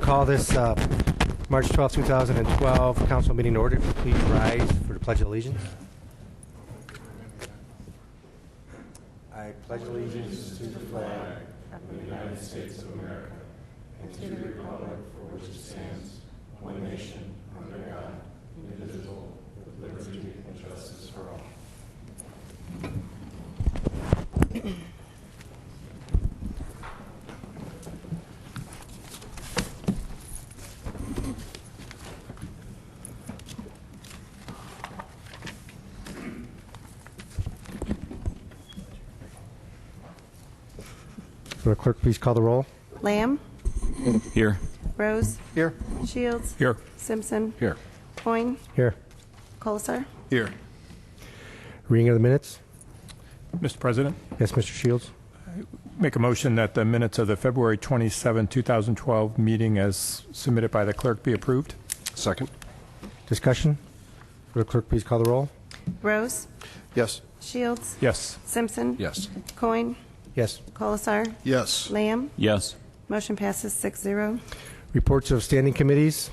call this March 12, 2012 council meeting in order. Please rise for the Pledge of Allegiance. I pledge allegiance to the flag of the United States of America and to the republic for which it stands, one nation, under God, indivisible, with liberty and justice for all. Will the clerk please call the roll? Lamb? Here. Rose? Here. Shields? Here. Simpson? Here. Coyne? Here. Colasar? Here. Reading of the minutes. Mr. President, Yes, Mr. Shields. make a motion that the minutes of the February 27, 2012 meeting as submitted by the clerk be approved. Second. Discussion. Will the clerk please call the roll? Rose? Yes. Shields? Yes. Simpson? Yes. Coyne? Yes. Colasar? Yes. Lamb? Yes. Motion passes 6-0. Reports of standing committees.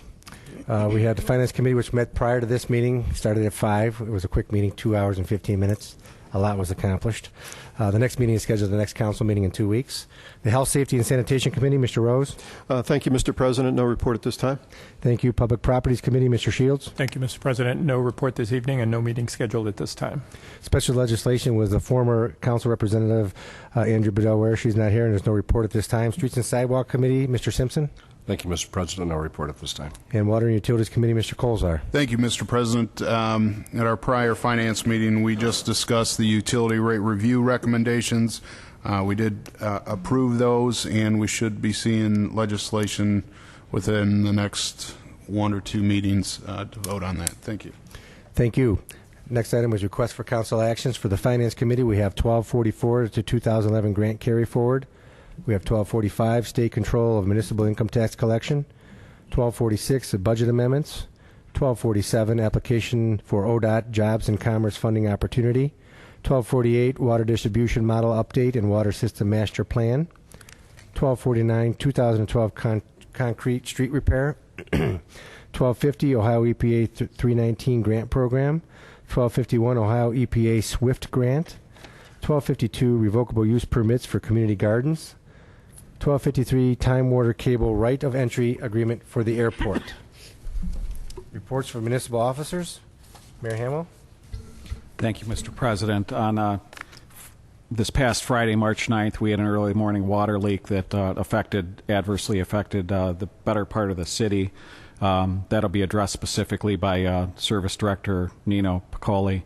We had the Finance Committee, which met prior to this meeting, started at 5. It was a quick meeting, 2 hours and 15 minutes. A lot was accomplished. The next meeting is scheduled the next council meeting in 2 weeks. The Health, Safety, and Sanitation Committee, Mr. Rose. Thank you, Mr. President. No report at this time. Thank you. Public Properties Committee, Mr. Shields. Thank you, Mr. President. No report this evening and no meeting scheduled at this time. Special legislation was the former council representative, Andrew Bedell, where she's not here, and there's no report at this time. Streets and Sidewalk Committee, Mr. Simpson. Thank you, Mr. President. No report at this time. And Water and Utilities Committee, Mr. Colzar. Thank you, Mr. President. At our prior finance meeting, we just discussed the utility rate review recommendations. We did approve those, and we should be seeing legislation within the next 1 or 2 meetings to vote on that. Thank you. Thank you. Next item is request for council actions. For the Finance Committee, we have 1244 to 2011 grant carry forward. We have 1245, state control of municipal income tax collection. 1246, the budget amendments. 1247, application for ODOT jobs and commerce funding opportunity. 1248, water distribution model update and water system master plan. 1249, 2012 concrete street repair. 1250, Ohio EPA 319 grant program. 1251, Ohio EPA SWIFT grant. 1252, revocable use permits for community gardens. 1253, Time Warner Cable right of entry agreement for the airport. Reports from municipal officers. Mayor Hamill. Thank you, Mr. President. On this past Friday, March 9th, we had an early morning water leak that adversely affected the better part of the city. That'll be addressed specifically by Service Director Nino Piccoli.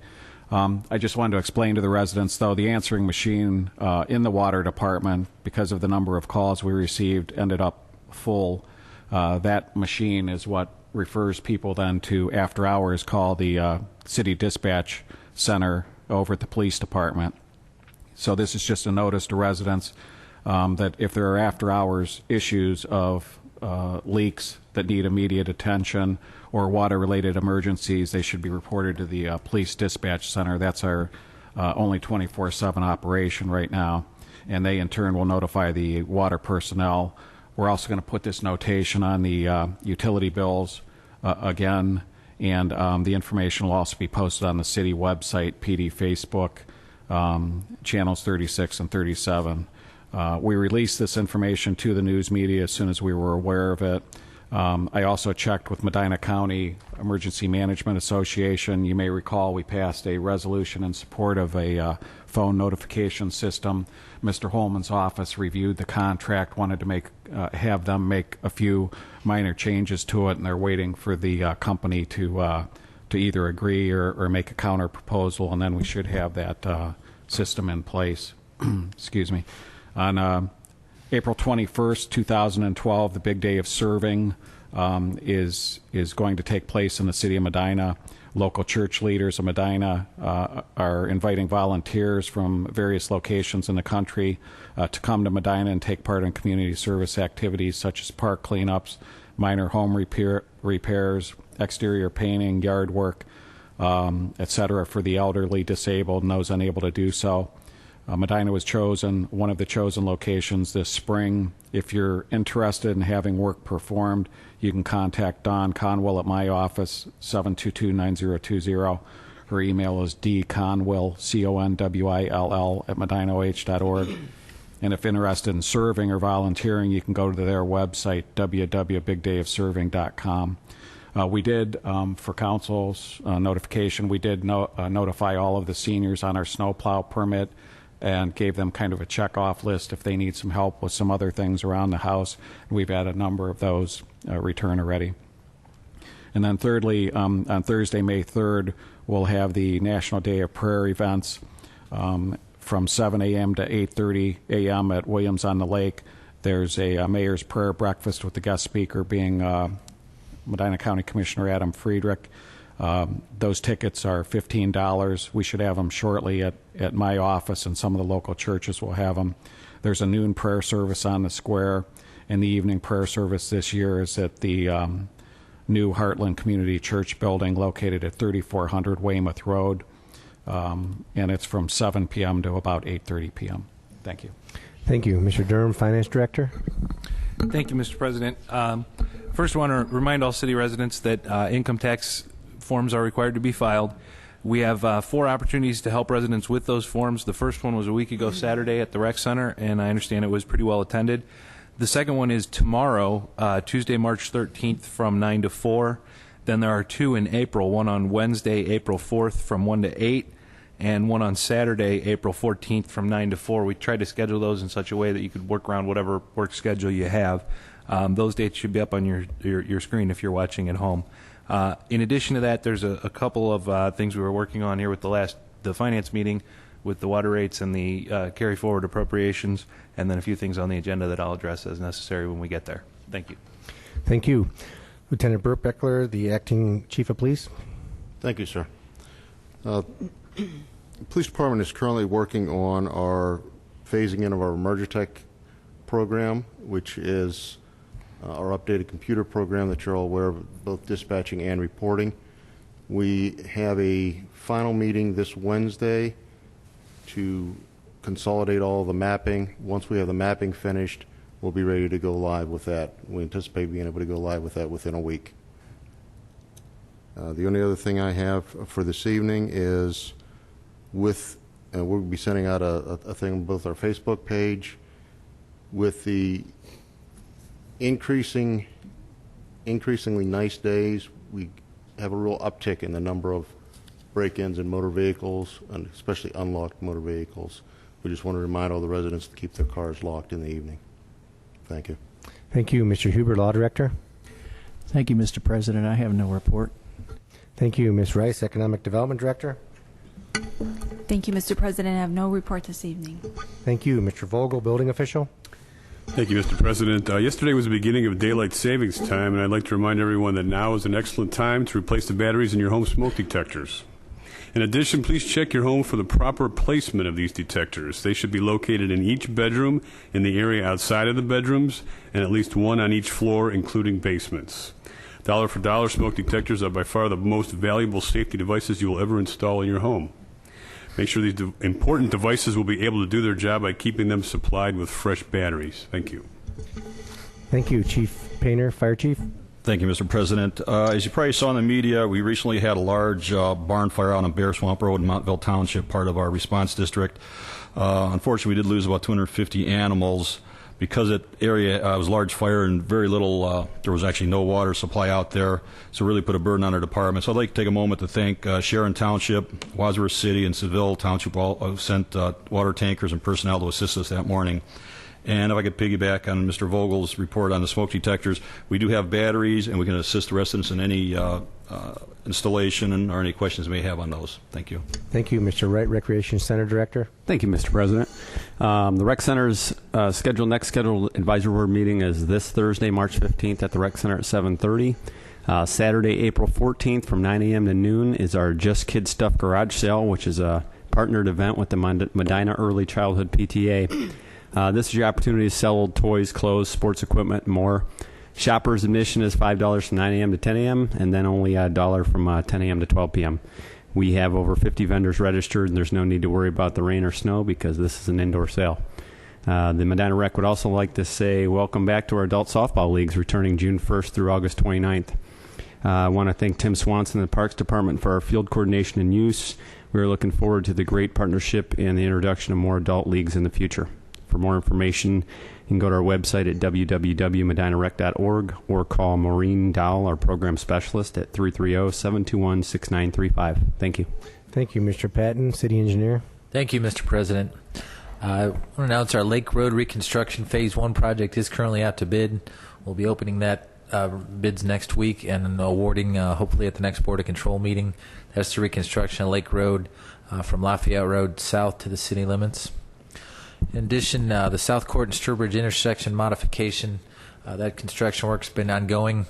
I just wanted to explain to the residents, though, the answering machine in the water department, because of the number of calls we received, ended up full. That machine is what refers people then to after-hours call the city dispatch center over at the police department. So this is just a notice to residents that if there are after-hours issues of leaks that need immediate attention or water-related emergencies, they should be reported to the police dispatch center. That's our only 24/7 operation right now, and they in turn will notify the water personnel. We're also going to put this notation on the utility bills again, and the information will also be posted on the city website, PD Facebook, channels 36 and 37. We released this information to the news media as soon as we were aware of it. I also checked with Medina County Emergency Management Association. You may recall we passed a resolution in support of a phone notification system. Mr. Holman's office reviewed the contract, wanted to have them make a few minor changes to it, and they're waiting for the company to either agree or make a counter proposal, and then we should have that system in place. Excuse me. On April 21st, 2012, the big day of serving is going to take place in the city of Medina. Local church leaders of Medina are inviting volunteers from various locations in the country to come to Medina and take part in community service activities such as park cleanups, minor home repairs, exterior painting, yard work, etc. for the elderly, disabled, and those unable to do so. Medina was chosen, one of the chosen locations this spring. If you're interested in having work performed, you can contact Dawn Conwell at my office, 722-9020. Her email is dconwill, CONWILL, at medinaoh.org. And if interested in serving or volunteering, you can go to their website, www.bigdayofserving.com. We did, for council's notification, we did notify all of the seniors on our snowplow permit and gave them kind of a check-off list if they need some help with some other things around the house. We've had a number of those return already. And then thirdly, on Thursday, May 3rd, we'll have the National Day of Prayer events from 7 a.m. to 8:30 a.m. at Williams on the Lake. There's a mayor's prayer breakfast with the guest speaker being Medina County Commissioner Adam Friedrich. Those tickets are $15. We should have them shortly at my office, and some of the local churches will have them. There's a noon prayer service on the square, and the evening prayer service this year is at the new Heartland Community Church building located at 3400 Weymouth Road, and it's from 7 p.m. to about 8:30 p.m. Thank you. Thank you. Mr. Durham, Finance Director. Thank you, Mr. President. First, I want to remind all city residents that income tax forms are required to be filed. We have 4 opportunities to help residents with those forms. The first one was a week ago Saturday at the Rec Center, and I understand it was pretty well attended. The second one is tomorrow, Tuesday, March 13th from 9 to 4. Then there are 2 in April, one on Wednesday, April 4th from 1 to 8, and one on Saturday, April 14th from 9 to 4. We tried to schedule those in such a way that you could work around whatever work schedule you have. Those dates should be up on your screen if you're watching at home. In addition to that, there's a couple of things we were working on here with the finance meeting with the water rates and the carry forward appropriations, and then a few things on the agenda that I'll address as necessary when we get there. Thank you. Thank you. Lieutenant Burt Beckler, the Acting Chief of Police. Thank you, sir. The Police Department is currently working on our phasing in of our Emergitech program, which is our updated computer program that you're all aware of, both dispatching and reporting. We have a final meeting this Wednesday to consolidate all the mapping. Once we have the mapping finished, we'll be ready to go live with that. We anticipate being able to go live with that within a week. The only other thing I have for this evening is we'll be sending out a thing on both our Facebook page with the increasingly nice days. We have a real uptick in the number of break-ins in motor vehicles, and especially unlocked motor vehicles. We just want to remind all the residents to keep their cars locked in the evening. Thank you. Thank you. Mr. Huber, Law Director. Thank you, Mr. President. I have no report. Thank you. Ms. Rice, Economic Development Director. Thank you, Mr. President. I have no report this evening. Thank you. Mr. Vogel, Building Official. Thank you, Mr. President. Yesterday was the beginning of daylight savings time, and I'd like to remind everyone that now is an excellent time to replace the batteries in your home smoke detectors. In addition, please check your home for the proper placement of these detectors. They should be located in each bedroom, in the area outside of the bedrooms, and at least one on each floor, including basements. Dollar for dollar smoke detectors are by far the most valuable safety devices you will ever install in your home. Make sure these important devices will be able to do their job by keeping them supplied with fresh batteries. Thank you. Thank you. Chief Painter, Fire Chief. Thank you, Mr. President. As you probably saw in the media, we recently had a large barn fire out on Bear Swamp Road in Montville Township, part of our response district. Unfortunately, we did lose about 250 animals because that area was a large fire and very little, there was actually no water supply out there, so really put a burden on our department. So I'd like to take a moment to thank Sharon Township, Wadsworth City, and Seville Township all sent water tankers and personnel to assist us that morning. And if I could piggyback on Mr. Vogel's report on the smoke detectors, we do have batteries, and we can assist the residents in any installation or any questions they may have on those. Thank you. Thank you. Mr. Wright, Recreation Center Director. Thank you, Mr. President. The Rec Center's next scheduled advisory board meeting is this Thursday, March 15th at the Rec Center at 7:30. Saturday, April 14th from 9 a.m. to noon is our Just Kid Stuff garage sale, which is a partnered event with the Medina Early Childhood PTA. This is your opportunity to sell old toys, clothes, sports equipment, and more. Shoppers admission is $5 from 9 a.m. to 10 a.m., and then only $1 from 10 a.m. to 12 p.m. We have over 50 vendors registered, and there's no need to worry about the rain or snow because this is an indoor sale. The Medina Rec would also like to say welcome back to our adult softball leagues returning June 1st through August 29th. I want to thank Tim Swanson and the Parks Department for our field coordination and use. We are looking forward to the great partnership and the introduction of more adult leagues in the future. For more information, you can go to our website at www.medinarec.org or call Maureen Dowell, our program specialist, at 330-721-6935. Thank you. Thank you, Mr. Patton. City Engineer. Thank you, Mr. President. I want to announce our Lake Road Reconstruction Phase 1 project is currently out to bid. We'll be opening that bids next week and awarding hopefully at the next Board of Control meeting. That's the reconstruction of Lake Road from Lafayette Road south to the city limits. In addition, the South Court and Sturbridge intersection modification, that construction work's been ongoing.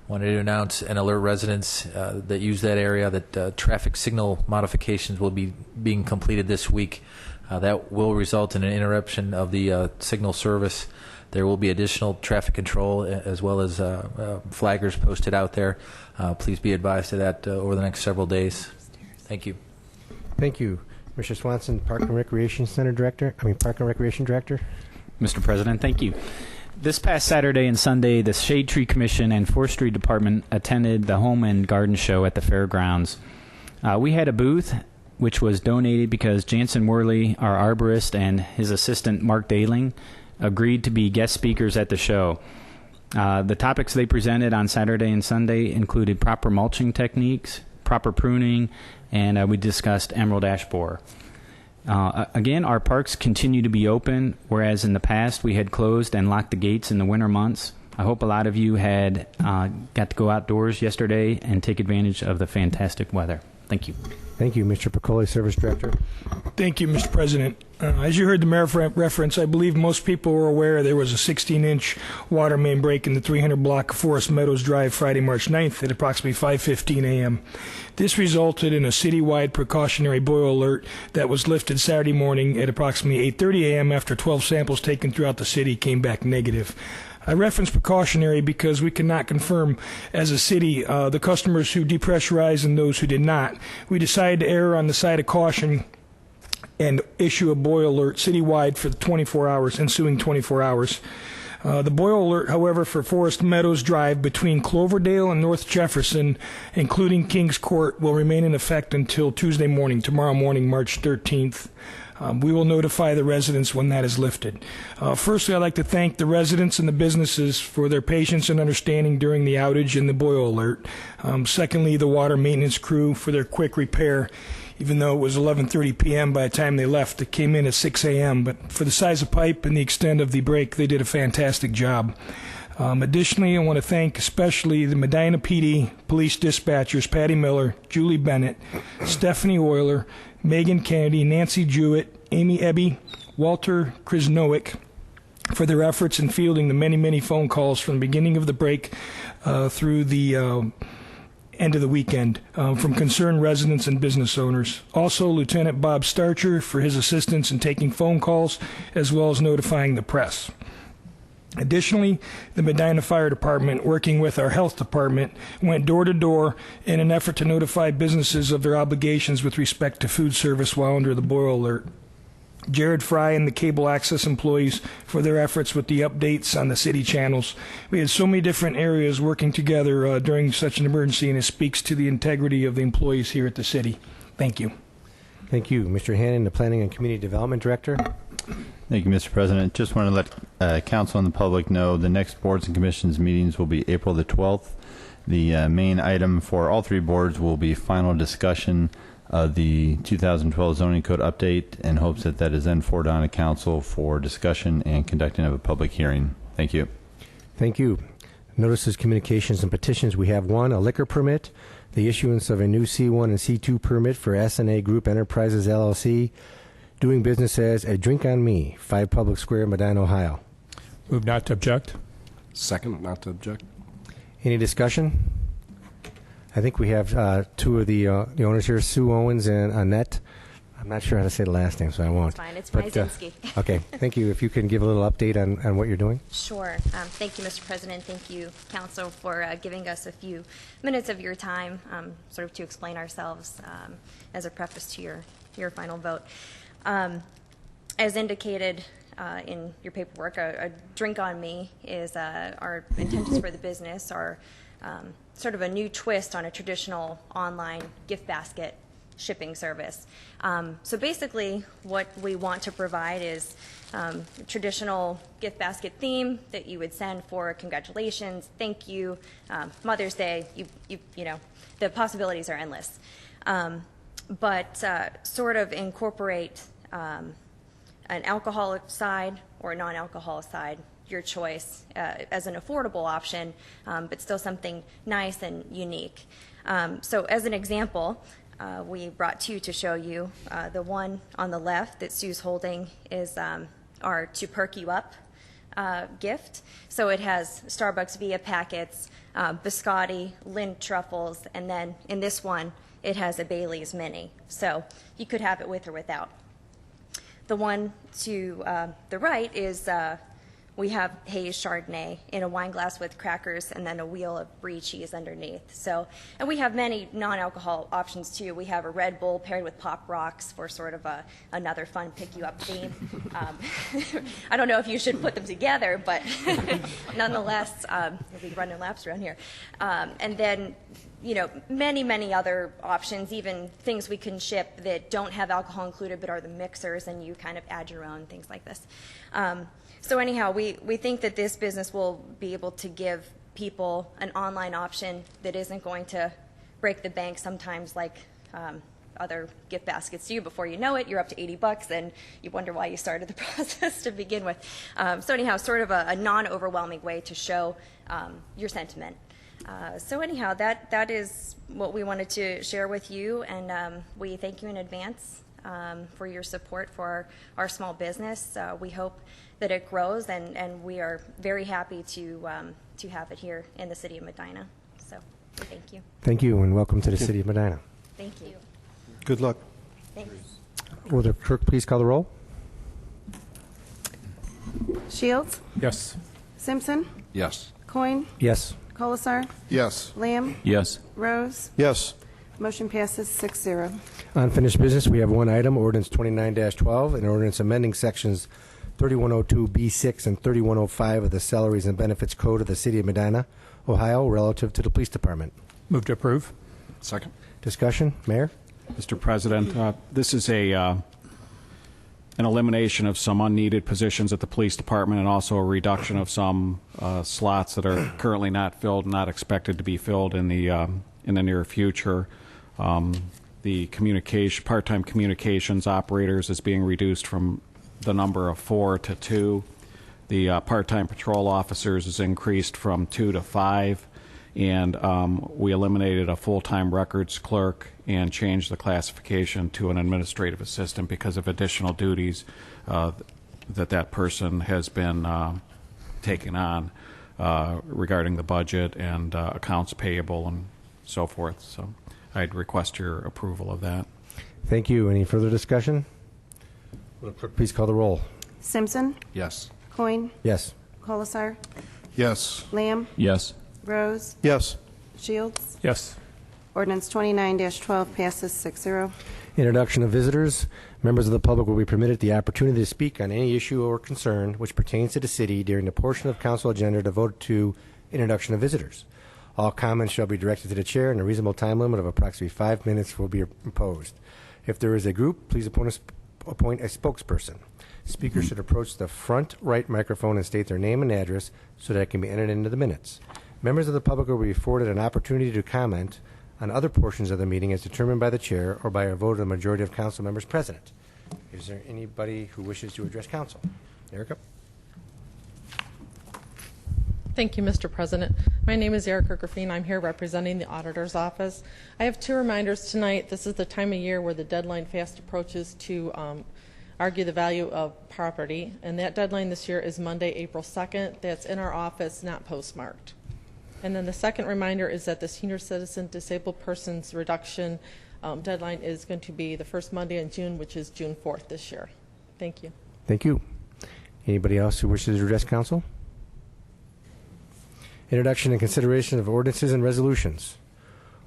Wanted to announce and alert residents that use that area that traffic signal modifications will be being completed this week. That will result in an interruption of the signal service. There will be additional traffic control as well as flaggers posted out there. Please be advised of that over the next several days. Thank you. Thank you. Mr. Swanson, Park and Recreation Director. Mr. President, thank you. This past Saturday and Sunday, the Shade Tree Commission and Forestry Department attended the Home and Garden Show at the fairgrounds. We had a booth which was donated because Jansen Worley, our arborist, and his assistant Mark Daling agreed to be guest speakers at the show. The topics they presented on Saturday and Sunday included proper mulching techniques, proper pruning, and we discussed emerald ash borer. Again, our parks continue to be open, whereas in the past we had closed and locked the gates in the winter months. I hope a lot of you had got to go outdoors yesterday and take advantage of the fantastic weather. Thank you. Thank you, Mr. Piccoli, Service Director. Thank you, Mr. President. As you heard the mayor reference, I believe most people were aware there was a 16-inch water main break in the 300 block of Forest Meadows Drive Friday, March 9th at approximately 5:15 a.m. This resulted in a citywide precautionary boil alert that was lifted Saturday morning at approximately 8:30 a.m. after 12 samples taken throughout the city came back negative. I reference precautionary because we cannot confirm as a city the customers who depressurized and those who did not. We decided to err on the side of caution and issue a boil alert citywide for the 24 hours, ensuing 24 hours. The boil alert, however, for Forest Meadows Drive between Cloverdale and North Jefferson, including Kings Court, will remain in effect until Tuesday morning, tomorrow morning, March 13th. We will notify the residents when that is lifted. Firstly, I'd like to thank the residents and the businesses for their patience and understanding during the outage and the boil alert. Secondly, the water maintenance crew for their quick repair. Even though it was 11:30 p.m. by the time they left, it came in at 6 a.m. But for the size of pipe and the extent of the break, they did a fantastic job. Additionally, I want to thank especially the Medina PD police dispatchers, Patty Miller, Julie Bennett, Stephanie Euler, Megan Kennedy, Nancy Jewett, Amy Ebby, Walter Krasnowick, for their efforts in fielding the many, many phone calls from the beginning of the break through the end of the weekend from concerned residents and business owners. Also, Lieutenant Bob Starcher for his assistance in taking phone calls as well as notifying the press. Additionally, the Medina Fire Department, working with our health department, went door to door in an effort to notify businesses of their obligations with respect to food service while under the boil alert. Jared Fry and the cable access employees for their efforts with the updates on the city channels. We had so many different areas working together during such an emergency, and it speaks to the integrity of the employees here at the city. Thank you. Thank you. Mr. Hannon, the Planning and Community Development Director. Thank you, Mr. President. Just want to let council and the public know the next boards and commissions meetings will be April the 12th. The main item for all three boards will be final discussion of the 2012 zoning code update, in hopes that that is then forwarded on to council for discussion and conducting of a public hearing. Thank you. Thank you. Notices, communications, and petitions. We have one, a liquor permit, the issuance of a new C1 and C2 permit for S&A Group Enterprises, LLC, doing business as A Drink on Me, 5 Public Square, Medina, Ohio. Move not to object. Second, not to object. Any discussion? I think we have two of the owners here, Sue Owens and Annette I'm not sure how to say the last name, so I won't. It's fine. It's But, Maizinski. okay, thank you. If you can give a little update on what you're doing. Sure. Thank you, Mr. President. Thank you, Council, for giving us a few minutes of your time sort of to explain ourselves as a preface to your final vote. As indicated in your paperwork, a drink on me is our intentions for the business are sort of a new twist on a traditional online gift basket shipping service. So basically what we want to provide is traditional gift basket theme that you would send for congratulations, thank you, Mother's Day, you know, the possibilities are endless. But sort of incorporate an alcoholic side or a non-alcoholic side, your choice, as an affordable option, but still something nice and unique. So as an example, we brought two to show you. The one on the left that Sue's holding is our To Perk You Up gift. So it has Starbucks Via packets, biscotti, Lindt truffles, and then in this one it has a Bailey's Mini. So you could have it with or without. The one to the right is we have Hayes Chardonnay in a wine glass with crackers and then a wheel of brie cheese underneath. So, and we have many non-alcohol options too. We have a Red Bull paired with Pop Rocks for sort of another fun pick-you-up theme. I don't know if you should put them together, but nonetheless, we'll be running laps around here. And then, you know, many other options, even things we can ship that don't have alcohol included but are the mixers, and you kind of add your own, things like this. So anyhow, we think that this business will be able to give people an online option that isn't going to break the bank sometimes like other gift baskets do. Before you know it, you're up to $80 and you wonder why you started the process to begin with. So anyhow, sort of a non-overwhelming way to show your sentiment. So anyhow, that is what we wanted to share with you, and we thank you in advance for your support for our small business. We hope that it grows, and we are very happy to have it here in the city of Medina. So thank you. Thank you, and welcome to the city of Medina. Thank you. Good luck. Thanks. Will the clerk please call the roll? Shields? Yes. Simpson? Yes. Coin? Yes. Colasar? Yes. Lamb? Yes. Rose? Yes. Motion passes 6-0. Unfinished business, we have one item, ordinance 29-12, an ordinance amending sections 3102B6 and 3105 of the Salaries and Benefits Code of the City of Medina, Ohio, relative to the police department. Move to approve. Second. Discussion, Mayor? Mr. President, this is an elimination of some unneeded positions at the police department, and also a reduction of some slots that are currently not filled, not expected to be filled in the near future. The part-time communications operators is being reduced from the number of 4 to 2. The part-time patrol officers is increased from 2 to 5. And we eliminated a full-time records clerk and changed the classification to an administrative assistant because of additional duties that person has been taking on regarding the budget and accounts payable and so forth. So I'd request your approval of that. Thank you. Any further discussion? Will the clerk please call the roll? Simpson? Yes. Coin? Yes. Colasar? Yes. Lamb? Yes. Rose? Yes. Shields? Yes. Ordinance 29-12 passes 6-0. Introduction of visitors. Members of the public will be permitted the opportunity to speak on any issue or concern which pertains to the city during the portion of council agenda devoted to introduction of visitors. All comments shall be directed to the chair, and a reasonable time limit of approximately 5 minutes will be imposed. If there is a group, please appoint a spokesperson. Speakers should approach the front right microphone and state their name and address so that it can be entered into the minutes. Members of the public will be afforded an opportunity to comment on other portions of the meeting as determined by the chair or by a vote of the majority of council members present. Is there anybody who wishes to address council? Erica? Thank you, Mr. President. My name is Erica Griffin. I'm here representing the auditor's office. I have two reminders tonight. This is the time of year where the deadline fast approaches to argue the value of property, and that deadline this year is Monday, April 2nd. That's in our office, not postmarked. And then the second reminder is that the senior citizen disabled persons reduction deadline is going to be the first Monday in June, which is June 4th this year. Thank you. Thank you. Anybody else who wishes to address council? Introduction and consideration of ordinances and resolutions.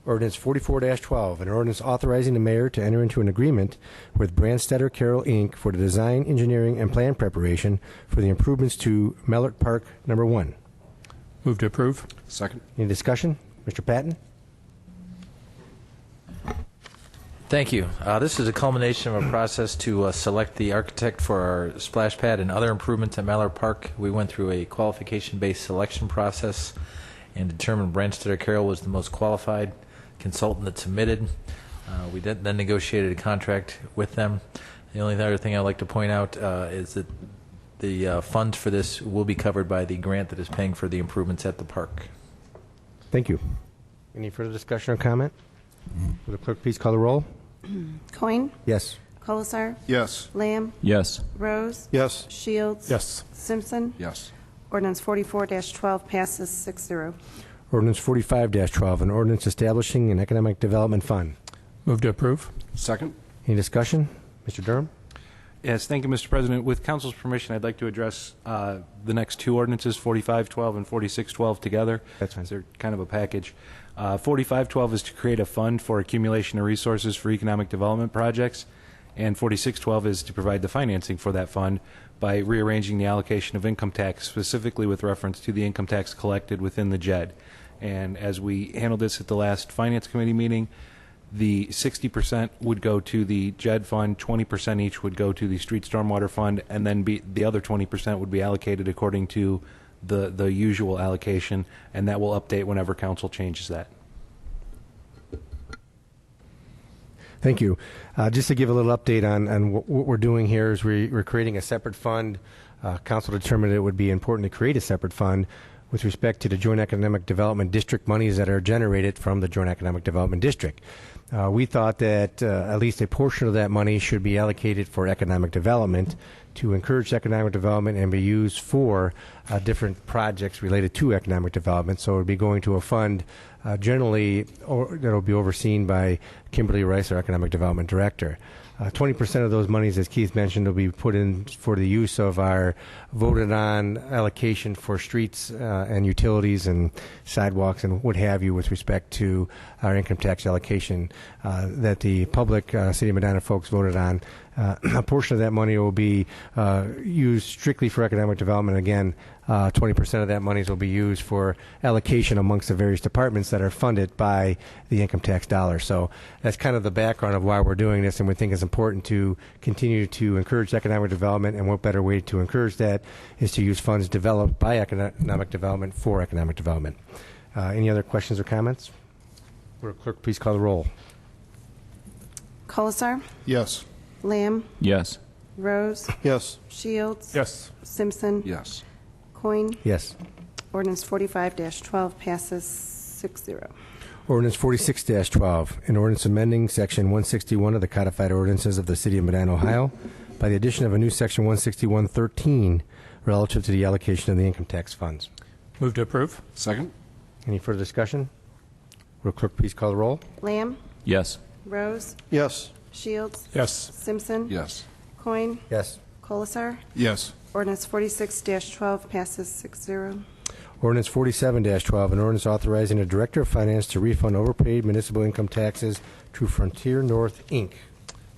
Ordinance 44-12, an ordinance authorizing the mayor to enter into an agreement with Brandstetter Carroll, Inc. for the design, engineering, and plan preparation for the improvements to Mellert Park Number 1. Move to approve. Second. Any discussion? Mr. Patton? Thank you. This is a culmination of a process to select the architect for our splash pad and other improvements at Mallard Park. We went through a qualification-based selection process and determined Brandstetter Carroll was the most qualified consultant that submitted. We then negotiated a contract with them. The only other thing I'd like to point out is that the funds for this will be covered by the grant that is paying for the improvements at the park. Thank you. Any further discussion or comment? Will the clerk please call the roll? Coin. Yes. Colasar. Yes. Lamb. Yes. Rose. Yes. Shields. Yes. Simpson. Yes. Ordinance 44-12 passes 6-0. Ordinance 45-12, an ordinance establishing an economic development fund. Move to approve. Second. Any discussion? Mr. Durham? Yes, thank you, Mr. President. With council's permission, I'd like to address the next two ordinances, 4512 and 4612, together. That's fine. They're kind of a package. 4512 is to create a fund for accumulation of resources for economic development projects, and 4612 is to provide the financing for that fund by rearranging the allocation of income tax, specifically with reference to the income tax collected within the JED. And as we handled this at the last Finance Committee meeting, the 60% would go to the JED fund, 20% each would go to the Street Stormwater Fund, and then the other 20% would be allocated according to the usual allocation, and that will update whenever council changes that. Thank you. Just to give a little update on what we're doing here is we're creating a separate fund. Council determined it would be important to create a separate fund with respect to the Joint Economic Development District monies that are generated from the Joint Economic Development District. We thought that at least a portion of that money should be allocated for economic development to encourage economic development and be used for different projects related to economic development. So it would be going to a fund generally that will be overseen by Kimberly Rice, our Economic Development Director. 20% of those monies, as Keith mentioned, will be put in for the use of our voted on allocation for streets and utilities and sidewalks and what have you with respect to our income tax allocation that the public City of Medina folks voted on. A portion of that money will be used strictly for economic development. Again, 20% of that money will be used for allocation amongst the various departments that are funded by the income tax dollars. So that's kind of the background of why we're doing this, and we think it's important to continue to encourage economic development, and what better way to encourage that is to use funds developed by economic development for economic development. Any other questions or comments? Will the clerk please call the roll? Colasar. Yes. Lamb. Yes. Rose. Yes. Shields. Yes. Simpson. Yes. Coin. Yes. Ordinance 45-12 passes 6-0. Ordinance 46-12, an ordinance amending Section 161 of the Codified Ordinances of the City of Medina, Ohio, by the addition of a new Section 161.13 relative to the allocation of the income tax funds. Move to approve. Second. Any further discussion? Will clerk please call the roll? Lamb. Yes. Rose. Yes. Shields. Yes. Simpson. Yes. Coin. Yes. Colasar. Yes. Ordinance 46-12 passes 6-0. Ordinance 47-12, an ordinance authorizing the Director of Finance to refund overpaid municipal income taxes to Frontier North, Inc.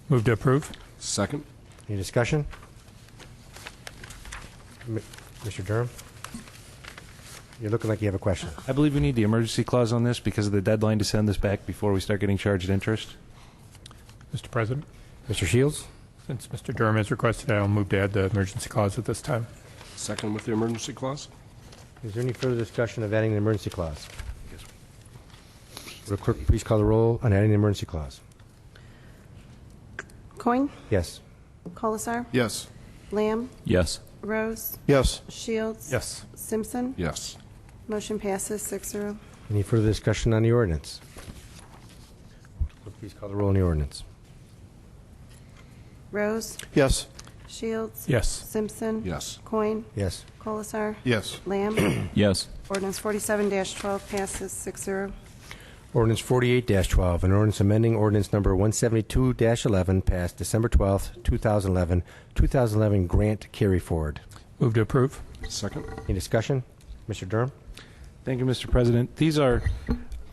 Move to approve. Second. Any discussion? Mr. Durham? You're looking like you have a question. I believe we need the emergency clause on this because of the deadline to send this back before we start getting charged interest. Mr. President, Mr. Shields? since Mr. Durham has requested, I'll move to add the emergency clause at this time. Second with the emergency clause. Is there any further discussion of adding the emergency clause? Will the clerk please call the roll on adding the emergency clause? Coin. Yes. Colasar. Yes. Lamb. Yes. Rose. Yes. Shields. Yes. Simpson. Yes. Motion passes 6-0. Any further discussion on the ordinance? Clerk, please call the roll on the ordinance. Rose. Yes. Shields. Yes. Simpson. Yes. Coin. Yes. Colasar. Yes. Lamb. Yes. Ordinance 47-12 passes 6-0. Ordinance 48-12, an ordinance amending ordinance number 172-11 passed December 12th, 2011, 2011 grant carry forward. Move to approve. Second. Any discussion? Mr. Durham? Thank you, Mr. President. These are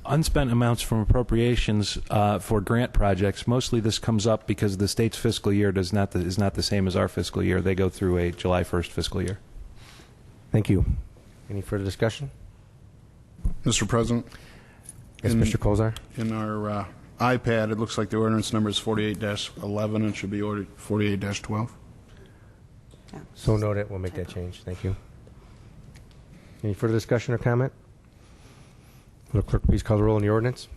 unspent amounts from appropriations for grant projects. Mostly this comes up because the state's fiscal year is not the same as our fiscal year. They go through a July 1st fiscal year. Thank you. Any further discussion? Mr. President? Yes, Mr. Kozar? In our iPad, it looks like the ordinance number is 48-11 and should be ordered 48-12. So noted. We'll make that change. Thank you. Any further discussion or comment? Will the clerk please call the roll on the ordinance?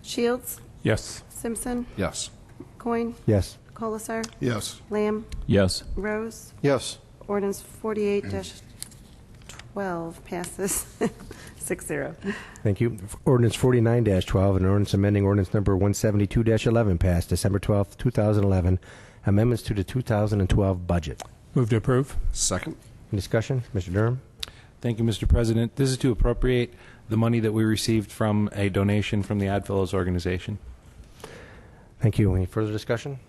Shields? Yes. Simpson? Yes. Coin? Yes. Colasar? Yes. Lamb? Yes. Rose? Yes. Ordinance 48-12 passes 6-0. Thank you. Ordinance 49-12, an ordinance amending ordinance number 172-11 passed December 12th, 2011. Amendments to the 2012 budget. Move to approve. Second. Any discussion? Mr. Durham? Thank you, Mr. President. This is to appropriate the money that we received from a donation from the Odd Fellows organization. Thank you. Any further discussion?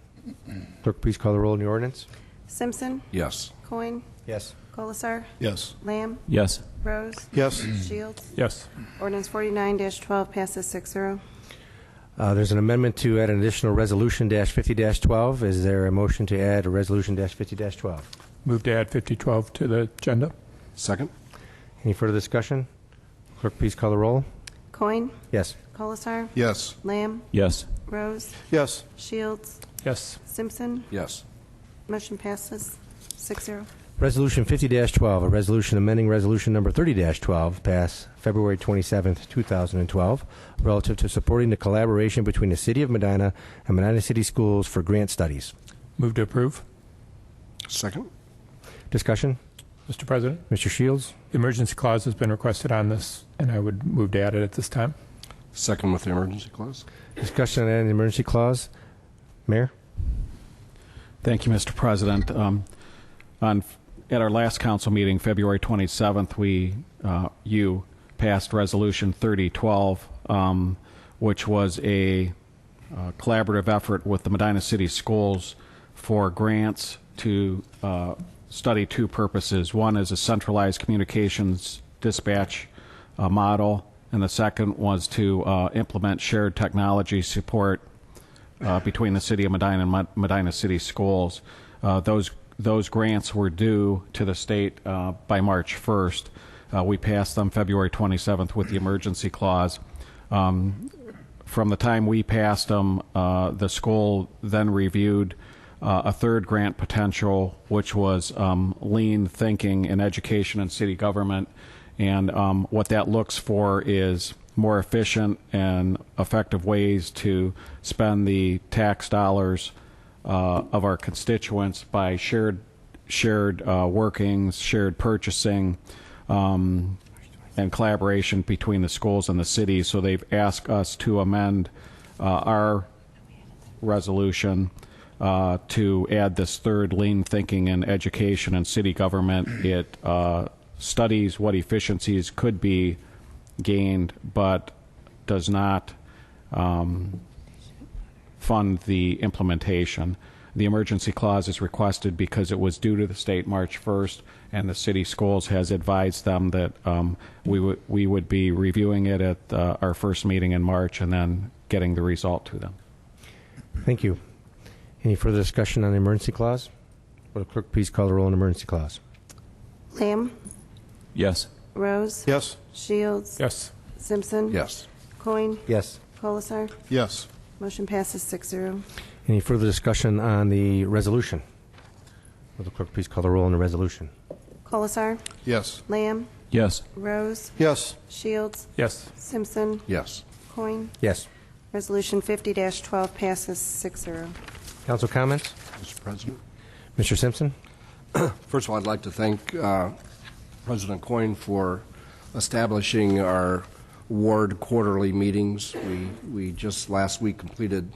Clerk, please call the roll on the ordinance. Simpson? Yes. Coin? Yes. Colasar? Yes. Lamb? Yes. Rose? Yes. Shields? Yes. Ordinance 49-12 passes 6-0. There's an amendment to add an additional resolution -50-12. Is there a motion to add a resolution -50-12? Move to add 5012 to the agenda. Second. Any further discussion? Clerk, please call the roll. Coin? Yes. Colasar? Yes. Lamb? Yes. Rose? Yes. Shields? Yes. Simpson? Yes. Motion passes 6-0. Resolution 50-12, a resolution amending resolution number 30-12, passed February 27th, 2012, relative to supporting the collaboration between the City of Medina and Medina City Schools for grant studies. Move to approve. Second. Discussion? Mr. President, Mr. Shields? the emergency clause has been requested on this, and I would move to add it at this time. Second with the emergency clause. Discussion on adding the emergency clause. Mayor? Thank you, Mr. President. At our last council meeting, February 27th, you passed Resolution 3012, which was a collaborative effort with the Medina City Schools for grants to study two purposes. One is a centralized communications dispatch model, and the second was to implement shared technology support between the City of Medina and Medina City Schools. Those grants were due to the state by March 1st. We passed them February 27th with the emergency clause. From the time we passed them, the school then reviewed a third grant potential, which was lean thinking in education and city government. And what that looks for is more efficient and effective ways to spend the tax dollars of our constituents by shared workings, shared purchasing, and collaboration between the schools and the city. So they've asked us to amend our resolution to add this third lean thinking in education and city government. It studies what efficiencies could be gained, but does not fund the implementation. The emergency clause is requested because it was due to the state March 1st, and the city schools has advised them that we would be reviewing it at our first meeting in March and then getting the result to them. Thank you. Any further discussion on the emergency clause? Will the clerk please call the roll on the emergency clause? Lamb? Yes. Rose? Yes. Shields? Yes. Simpson? Yes. Coin? Yes. Colasar? Yes. Motion passes 6-0. Any further discussion on the resolution? Will the clerk please call the roll on the resolution? Colasar? Yes. Lamb? Yes. Rose? Yes. Shields? Yes. Simpson? Yes. Coin? Yes. Resolution 50-12 passes 6-0. Council comments? Mr. President. Mr. Simpson? First of all, I'd like to thank President Coyne for establishing our ward quarterly meetings. We just last week completed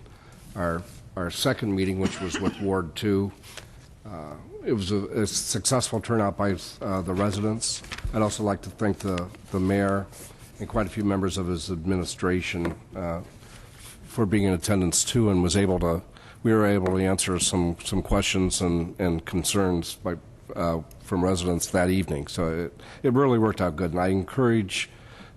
our second meeting, which was with Ward 2. it was a successful turnout by the residents. I'd also like to thank the mayor and quite a few members of his administration for being in attendance too, and we were able to answer some questions and concerns from residents that evening. So it really worked out good, and I encourage,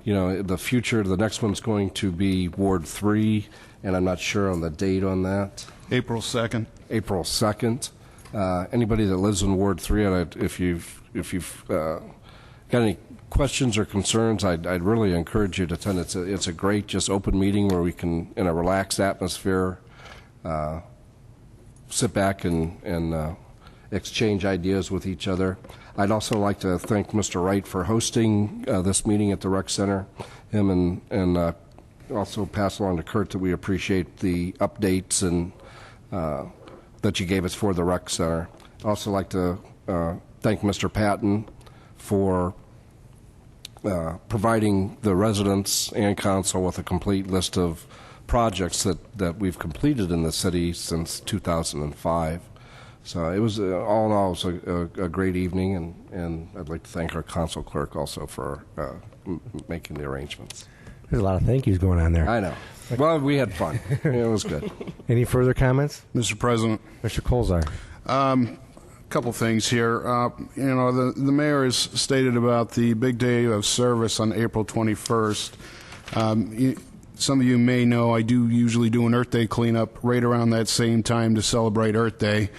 the next one's going to be Ward 3, and I'm not sure on the date on that. April 2nd. April 2nd. Anybody that lives in Ward 3, if you've got any questions or concerns, I'd really encourage you to attend. It's a great, just open meeting where we can, in a relaxed atmosphere, sit back and exchange ideas with each other. I'd also like to thank Mr. Wright for hosting this meeting at the Rec Center. Him and also pass along to Kurt that we appreciate the updates and that you gave us for the Rec Center. I'd also like to thank Mr. Patton for providing the residents and council with a complete list of projects that we've completed in the city since 2005. So it was, all in all, it was a great evening, and I'd like to thank our council clerk also for making the arrangements. There's a lot of thank yous going on there. I know. Well, we had fun. It was good. Any further comments? Mr. President. Mr. Colzar. Couple things here. The mayor has stated about the big day of service on April 21st. Some of you may know I do usually do an Earth Day cleanup right around that same time to celebrate Earth Day.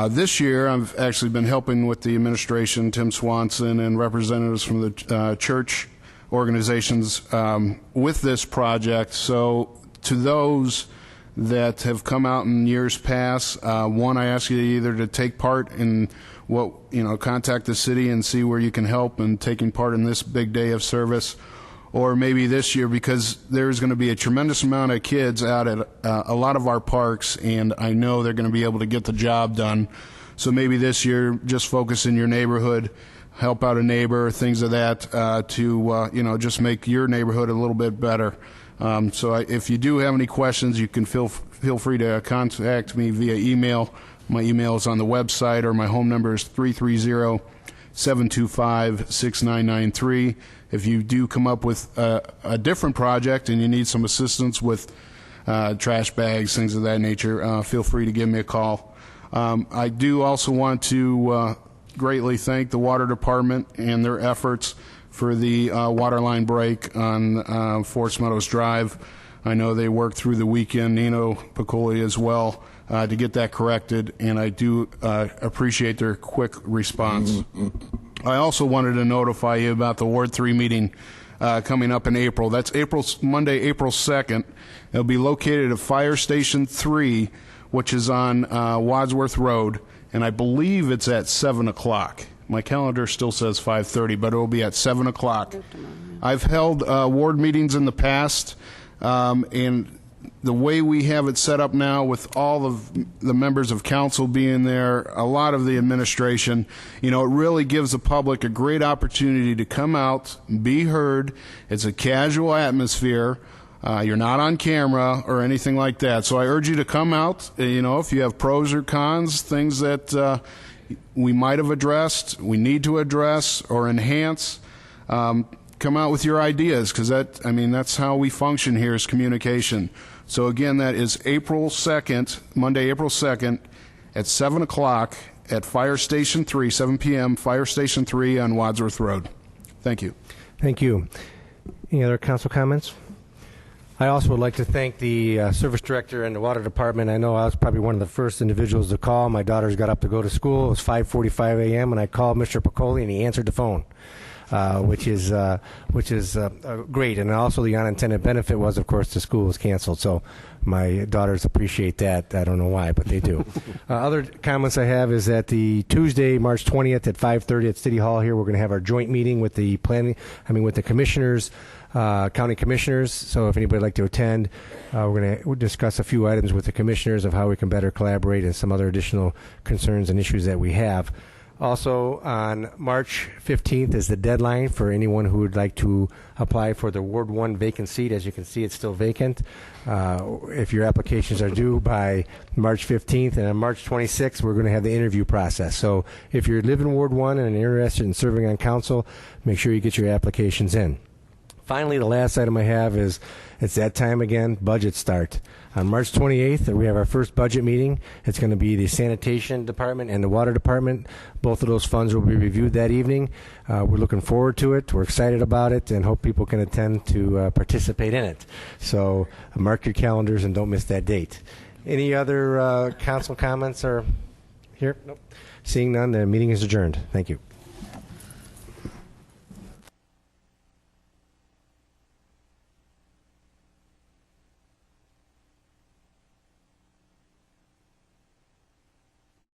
This year, I've actually been helping with the administration, Tim Swanson, and representatives from the church organizations with this project. So to those that have come out in years past, one, I ask you either to take part in contact the city and see where you can help in taking part in this big day of service, or maybe this year, because there's going to be a tremendous amount of kids out at a lot of our parks, and I know they're going to be able to get the job done. So maybe this year, just focus in your neighborhood, help out a neighbor, things of that, to just make your neighborhood a little bit better. So if you do have any questions, you can feel free to contact me via email. My email is on the website, or my home number is 330-725-6993. If you do come up with a different project and you need some assistance with trash bags, things of that nature, feel free to give me a call. I do also want to greatly thank the Water Department and their efforts for the water line break on Forest Meadows Drive. I know they worked through the weekend, Nino Piccoli as well, to get that corrected, and I do appreciate their quick response. I also wanted to notify you about the Ward 3 meeting coming up in April. That's Monday, April 2nd. It'll be located at Fire Station 3, which is on Wadsworth Road, and I believe it's at 7 o'clock. My calendar still says 5:30, but it will be at 7 o'clock. I've held ward meetings in the past, and the way we have it set up now, with all of the members of council being there, a lot of the administration, it really gives the public a great opportunity to come out, be heard. It's a casual atmosphere. You're not on camera or anything like that. So I urge you to come out, if you have pros or cons, things that we might have addressed, we need to address or enhance. Come out with your ideas, because that's how we function here, is communication. So again, that is April 2nd, Monday, April 2nd, at 7 o'clock at Fire Station 3, 7 p.m., Fire Station 3 on Wadsworth Road. Thank you. Thank you. Any other council comments? I also would like to thank the service director and the water department. I know I was probably one of the first individuals to call. My daughters got up to go to school. It was 5:45 a.m. and I called Mr. Piccoli, and he answered the phone, which is great. And also the unintended benefit was, of course, the school was canceled. So my daughters appreciate that. I don't know why, but they do. Other comments I have is that the Tuesday, March 20th at 5:30 at City Hall here, we're going to have our joint meeting with the with the commissioners. County commissioners. So if anybody would like to attend, we're going to discuss a few items with the commissioners of how we can better collaborate and some other additional concerns and issues that we have. Also, on March 15th is the deadline for anyone who would like to apply for the Ward 1 vacant seat. As you can see, it's still vacant. If your applications are due by March 15th, and on March 26th, we're going to have the interview process. So if you live in Ward 1 and are interested in serving on council, make sure you get your applications in. Finally, the last item I have is it's that time again, budget start. On March 28th, we have our first budget meeting. It's going to be the sanitation department and the water department. Both of those funds will be reviewed that evening. We're looking forward to it. We're excited about it and hope people can attend to participate in it. So mark your calendars and don't miss that date. Any other council comments or here? Nope. Seeing none, the meeting is adjourned. Thank you.